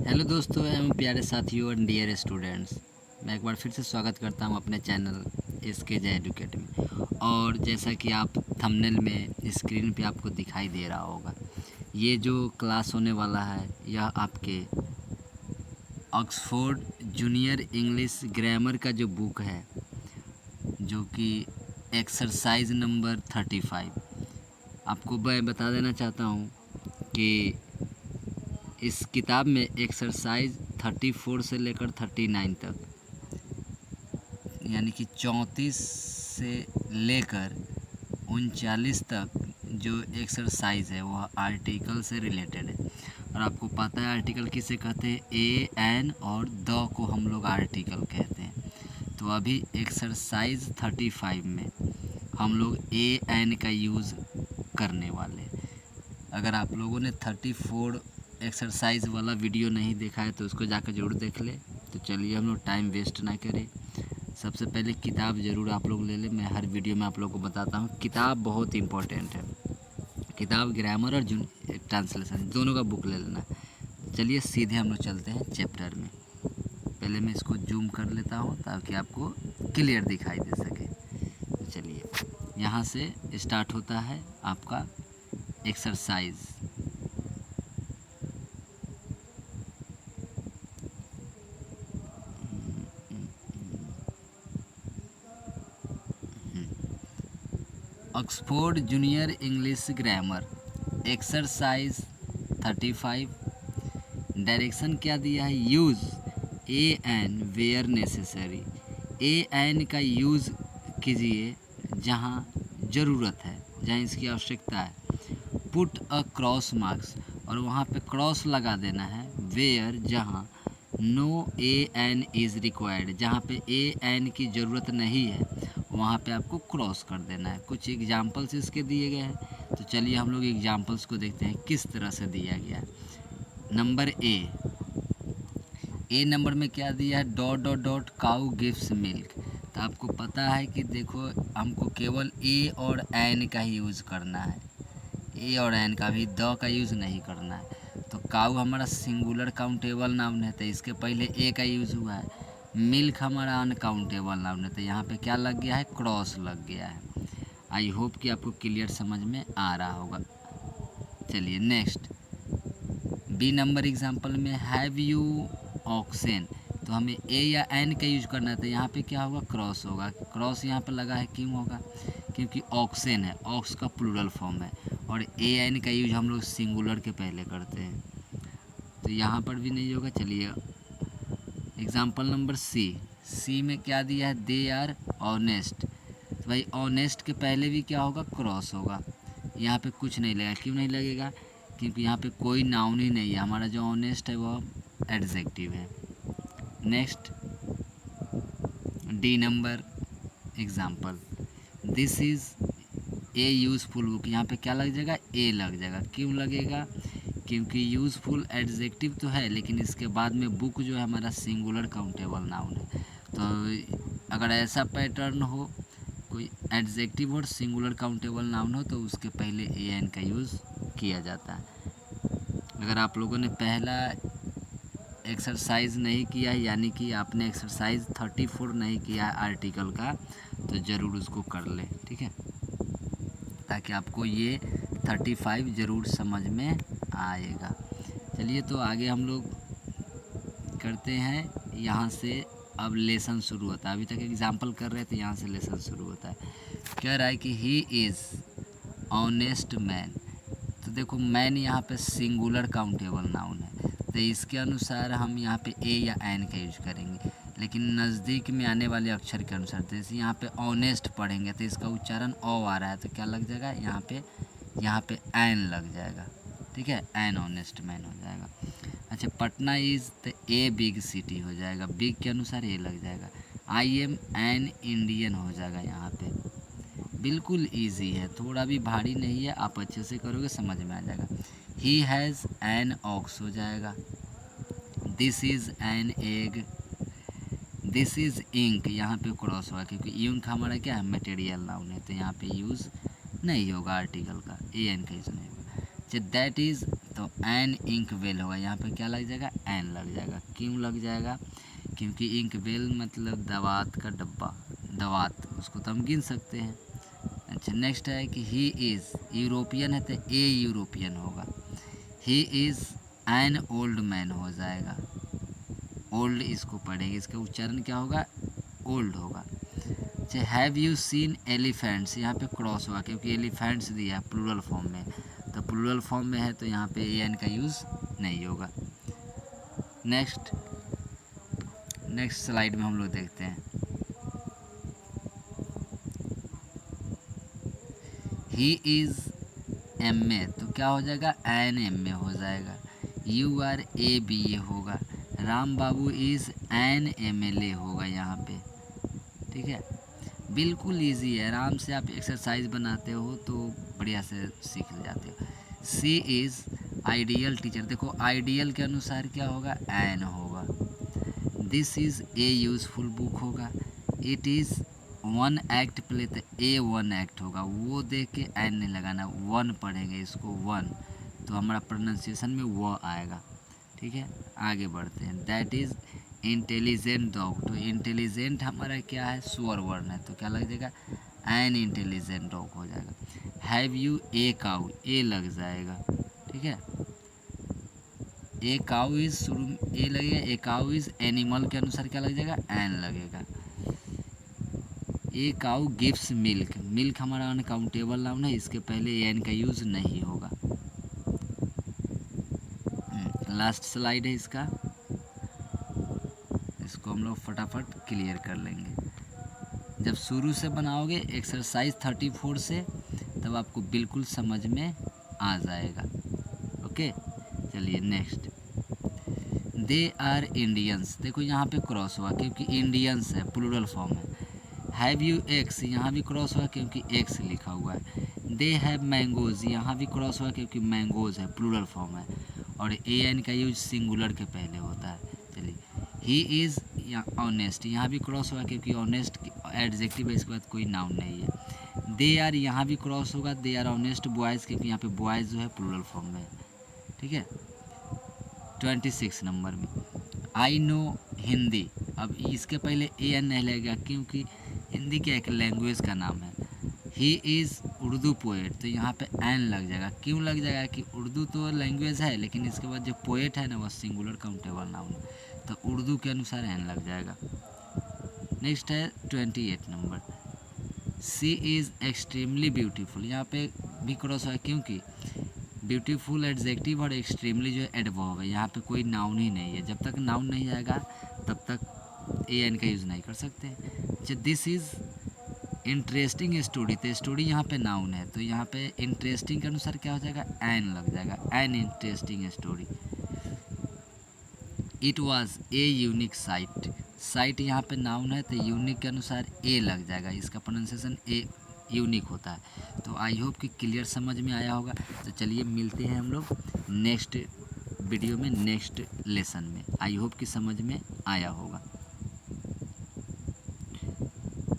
Hello दोस्तों एवं प्यारे साथियों और डियर स्टूडेंट्स, मैं एक बार फिर से स्वागत करता हूं अपने चैनल SKJ एडुकेट में। और जैसा कि आप थंबनेल में स्क्रीन पे आपको दिखाई दे रहा होगा, ये जो क्लास होने वाला है यह आपके ऑक्सफोर्ड जूनियर इंग्लिश ग्रामर का जो बुक है, जो कि एक्सरसाइज नंबर 35। आपको मैं बता देना चाहता हूँ कि इस किताब में एक्सरसाइज 34 से लेकर 39 तक, यानी कि 34 से लेकर 39 तक जो एक्सरसाइज है वह आर्टिकल से रिलेटेड है। और आपको पता है आर्टिकल किसे कहते हैं, ए एन और द को हम लोग आर्टिकल कहते हैं। तो अभी एक्सरसाइज 35 में हम लोग ए एन का यूज़ करने वाले हैं। अगर आप लोगों ने 34 एक्सरसाइज वाला वीडियो नहीं देखा है तो उसको जाकर ज़रूर देख ले। तो चलिए हम लोग टाइम वेस्ट ना करें, सबसे पहले किताब ज़रूर आप लोग ले लें। मैं हर वीडियो में आप लोग को बताता हूँ किताब बहुत इम्पोर्टेंट है। किताब ग्रामर और ट्रांसलेशन दोनों का बुक ले लेना। चलिए सीधे हम लोग चलते हैं चैप्टर में। पहले मैं इसको जूम कर लेता हूँ ताकि आपको क्लियर दिखाई दे सके। तो चलिए यहाँ से स्टार्ट होता है आपका exercise. Oxford junior English grammar exercise 35। Direction क्या दिया है, use a an where necessary. A an का यूज़ कीजिए जहाँ ज़रूरत है, जहाँ इसकी आवश्यकता है। पुट अ क्रॉस मार्क्स, और वहाँ पे क्रॉस लगा देना है। वेयर, जहाँ no a an is required, जहाँ पे ए एन की ज़रूरत नहीं है वहाँ पे आपको क्रॉस कर देना है। कुछ एग्जाम्पल्स इसके दिए गए हैं, तो चलिए हम लोग एग्जाम्पल्स को देखते हैं किस तरह से दिया गया है। नंबर ए नंबर में क्या दिया है, डॉट डॉट डॉट काऊ गिव्स मिल्क। तो आपको पता है कि देखो हमको केवल ए और एन का ही यूज़ करना है, ए और एन का, भी द का यूज़ नहीं करना है। तो काऊ हमारा सिंगुलर काउंटेबल नाउन है तो इसके पहले ए का यूज़ हुआ है। मिल्क हमारा अनकाउंटेबल नाउन है तो यहाँ पे क्या लग गया है, क्रॉस लग गया है। आई होप कि आपको क्लियर समझ में आ रहा होगा। चलिए नेक्स्ट, बी नंबर एग्जांपल में हैव यू ऑक्सेन। तो हमें ए या एन का यूज करना है तो यहाँ पे क्या होगा, क्रॉस होगा। क्रॉस यहाँ पे लगा है, क्यों होगा, क्योंकि ऑक्सेन है, ऑक्स का प्लूरल फॉर्म है, और ए एन का यूज हम लोग सिंगुलर के पहले करते हैं, तो यहाँ पर भी नहीं होगा। चलिए एग्जाम्पल नंबर सी में क्या दिया है, दे आर ऑनेस्ट। तो भाई ऑनेस्ट के पहले भी क्या होगा, क्रॉस होगा। यहाँ पे कुछ नहीं लगेगा, क्यों नहीं लगेगा, क्योंकि यहाँ पे कोई नाउन ही नहीं है। हमारा जो ऑनेस्ट है वो एडजेक्टिव है। Next D number example, this is a useful book. यहाँ पे क्या लग जाएगा, ए लग जाएगा। क्यों लगेगा, क्योंकि यूज़फुल एडजेक्टिव तो है लेकिन इसके बाद में बुक जो है हमारा सिंगुलर काउंटेबल नाउन है। तो अगर ऐसा पैटर्न हो, कोई एडजेक्टिव और सिंगुलर काउंटेबल नाउन हो, तो उसके पहले ए एन का यूज़ किया जाता है। अगर आप लोगों ने पहला एक्सरसाइज नहीं किया है, यानी कि आपने एक्सरसाइज 34 नहीं किया है आर्टिकल का, तो ज़रूर उसको कर ले, ठीक है, ताकि आपको ये 35 ज़रूर समझ में आएगा। चलिए तो आगे हम लोग करते हैं। यहाँ से अब लेसन शुरू होता है। अभी तक एग्जाम्पल कर रहे थे, यहाँ से लेसन शुरू होता है। कह रहा है कि ही इज़ ऑनेस्ट मैन। तो देखो मैन यहाँ पे सिंगुलर काउंटेबल नाउन है, तो इसके अनुसार हम यहाँ पे ए या एन का यूज करेंगे, लेकिन नज़दीक में आने वाले अक्षर के अनुसार। जैसे यहाँ पे ऑनेस्ट पढ़ेंगे तो इसका उच्चारण ओ आ रहा है, तो क्या लग जाएगा, यहाँ पे एन लग जाएगा, ठीक है, एन ऑनेस्ट मैन हो जाएगा। अच्छा, पटना इज़ तो ए बिग सिटी हो जाएगा, बिग के अनुसार ए लग जाएगा। आई एम एन इंडियन हो जाएगा, यहाँ पे बिल्कुल इजी है, थोड़ा भी भारी नहीं है, आप अच्छे से करोगे समझ में आ जाएगा। ही हैज़ एन ऑक्स हो जाएगा। This is an egg. This is ink, यहाँ पे क्रॉस होगा क्योंकि इंक हमारा क्या है, मटेरियल नाउन है, तो यहाँ पे यूज़ नहीं होगा आर्टिकल का, ए एन का यूज़ नहीं होगा। अच्छा, दैट इज़ तो एन इंक वेल होगा, यहाँ पे क्या लग जाएगा, एन लग जाएगा। क्यों लग जाएगा, क्योंकि इंक वेल मतलब दवात का डब्बा, दवात उसको तो हम गिन सकते हैं। अच्छा नेक्स्ट है कि ही इज़, यूरोपियन है तो ए यूरोपियन होगा। He is an old man हो जाएगा, ओल्ड इसको पढ़ेंगे, इसका उच्चारण क्या होगा, ओल्ड होगा। अच्छा हैव यू सीन एलिफेंट्स, यहाँ पे क्रॉस हुआ क्योंकि एलिफेंट्स दिया है प्लूरल फॉर्म में, तो प्लूरल फॉर्म में है तो यहाँ पे ए एन का यूज़ नहीं होगा। नेक्स्ट स्लाइड में हम लोग देखते हैं, ही इज़ एम ए, तो क्या हो जाएगा, एन एम ए हो जाएगा। You are a B A होगा। Ram Babu is an M L A होगा यहाँ पे, ठीक है। बिल्कुल इजी है, आराम से आप एक्सरसाइज बनाते हो तो बढ़िया से सीख जाते हो। सी इज़ आइडियल टीचर, देखो आइडियल के अनुसार क्या होगा, एन होगा। This is a useful book होगा। It is one act play, तो ए वन एक्ट होगा, वो देख के एन नहीं लगाना, वन पढ़ेंगे इसको, वन, तो हमारा प्रोनाउंसिएशन में वो आएगा, ठीक है। आगे बढ़ते हैं, दैट इज़ इंटेलिजेंट डॉग, तो इंटेलिजेंट हमारा क्या है, स्वर वर्ण है, तो क्या लग जाएगा, एन इंटेलिजेंट डॉग हो जाएगा। हैव यू ए काऊ, ए लग जाएगा, ठीक है। ए काऊ इज शुरू में ए लगेगा, ए काऊ इज एनिमल के अनुसार क्या लग जाएगा, एन लगेगा। ए काऊ गिव्स मिल्क, मिल्क हमारा अनकाउंटेबल नाउन है, इसके पहले एन का यूज़ नहीं होगा। लास्ट स्लाइड है इसका, इसको हम लोग फटाफट क्लियर कर लेंगे। जब शुरू से बनाओगे एक्सरसाइज 34 से, तब आपको बिल्कुल समझ में आ जाएगा। ओके चलिए नेक्स्ट, दे आर इंडियंस, देखो यहाँ पे क्रॉस हुआ क्योंकि इंडियंस है, प्लूरल फॉर्म है। हैव यू एक्स, यहाँ भी क्रॉस हुआ क्योंकि एक्स लिखा हुआ है। दे हैव मैंगोज, यहाँ भी क्रॉस हुआ क्योंकि मैंगोज है, प्लूरल फॉर्म है, और ए एन का यूज सिंगुलर के पहले होता है। चलिए, ही इज़ ऑनेस्ट, यहाँ भी क्रॉस हुआ क्योंकि ऑनेस्ट एडजेक्टिव है, इसके बाद कोई नाउन नहीं है। दे आर, यहाँ भी क्रॉस होगा, दे आर ऑनेस्ट बॉयज़, क्योंकि यहाँ पे बॉयज़ जो है प्लूरल फॉर्म में है, ठीक है। 26 नंबर में, आई नो हिंदी, अब इसके पहले ए एन नहीं लगेगा क्योंकि हिंदी क्या एक लैंग्वेज का नाम है। ही इज़ उर्दू पोएट, तो यहाँ पे एन लग जाएगा, क्यों लग जाएगा कि उर्दू तो लैंग्वेज है, लेकिन इसके बाद जो पोएट है ना वह सिंगुलर काउंटेबल नाउन है, तो उर्दू के अनुसार एन लग जाएगा। नेक्स्ट है 28 नंबर, सी इज़ एक्सट्रीमली ब्यूटीफुल, यहाँ पे भी क्रॉस है क्योंकि ब्यूटीफुल एडजेक्टिव और एक्सट्रीमली जो है एडवर्ब है, यहाँ पे कोई नाउन ही नहीं है, जब तक नाउन नहीं आएगा तब तक ए एन का यूज़ नहीं कर सकते। अच्छा, दिस इज़ इंटरेस्टिंग स्टोरी, तो स्टोरी यहाँ पे नाउन है, तो यहाँ पे इंटरेस्टिंग के अनुसार क्या हो जाएगा, एन लग जाएगा, an interesting story. It was a unique site, site यहाँ पे नाउन है तो यूनिक के अनुसार ए लग जाएगा, इसका प्रोनाउंसिएशन ए यूनिक होता है। तो आई होप कि क्लियर समझ में आया होगा। तो चलिए मिलते हैं हम लोग नेक्स्ट वीडियो में, नेक्स्ट लेसन में। आई होप कि समझ में आया होगा।